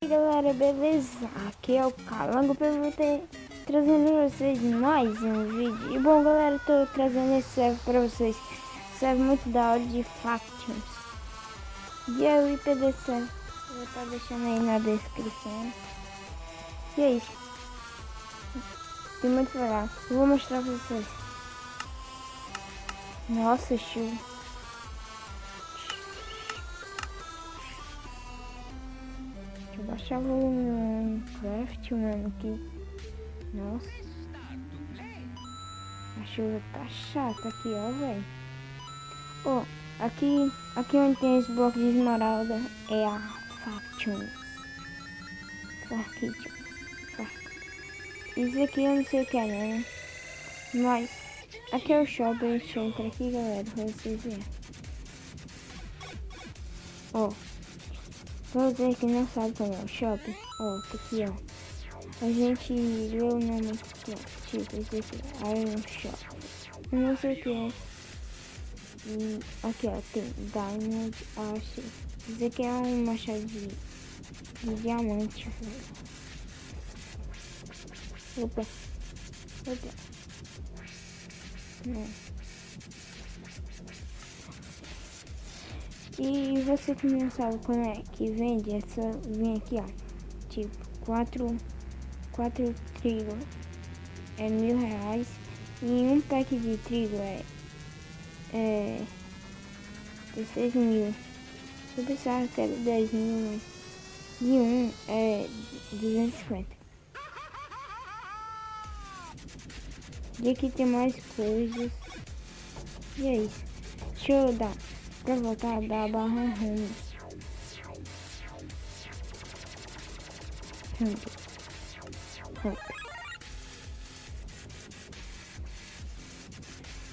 E aí galera, beleza? Aqui é o Calango PVT trazendo pra vocês mais um vídeo. E bom galera, tô trazendo esse server pra vocês. Serve muito da hora de Factions. E é o IP desse server. Eu vou estar deixando aí na descrição. E é isso. Tem muito legal. Eu vou mostrar pra vocês. Nossa, chuva. Deixa eu baixar o Minecraft, mano, aqui. Nossa. A chuva tá chata aqui, ó, velho. Ó, aqui onde tem esse bloco de esmeralda é a Faction. Isso aqui eu não sei o que é, né? Mas aqui é o shopping. Deixa eu entrar aqui, galera, pra vocês verem. Ó, pra vocês que não sabem como é o shopping, ó, tá aqui, ó. A gente lê o nome aqui, ó, tipo, esse aqui, Iron Shop. Eu não sei o que é. E aqui, ó, tem Diamond, acho. Isso aqui é um machado de diamante, velho. Opa. Não. E você que não sabe como é que vende, é só vir aqui, ó. Tipo, 4 trigo é R$1000. E um pack de trigo é 16.000. Eu pensava que era 10.000, mas de um é 250. E aqui tem mais coisas. E é isso. Deixa eu dar pra voltar da barra home.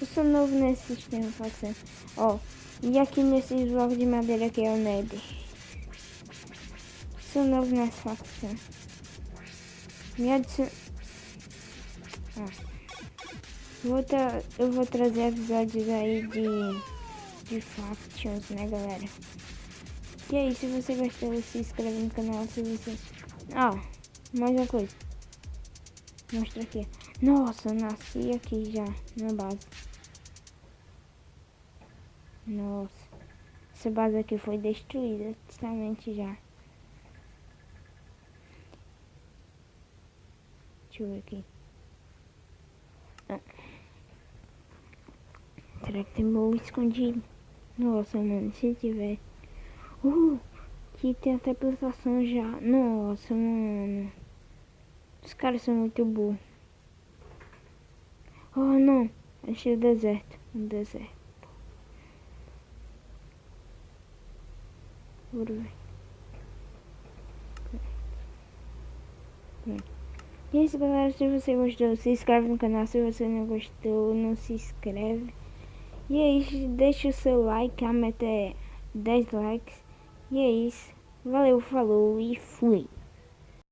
Eu sou novo nesse sistema, facção. Ó, e aqui nesses blocos de madeira que é o Nether. Sou novo nessa facção. Me adiciona. Eu vou trazer episódios aí de Factions, né, galera? E aí, se você gostou, se inscreve no canal. Se você... mais uma coisa. Mostra aqui. Nossa, eu nasci aqui já, na base. Nossa. Essa base aqui foi destruída totalmente já. Deixa eu ver aqui. Será que tem baú escondido? Nossa, mano, se tiver. Aqui tem até plantação já. Nossa, mano. Os caras são muito burros. Oh, não. Achei o deserto. Um deserto. Bora ver. E é isso, galera. Se você gostou, se inscreve no canal. Se você não gostou, não se inscreve. E é isso. Deixa o seu like. A meta é 10 likes. E é isso. Valeu, falou e fui.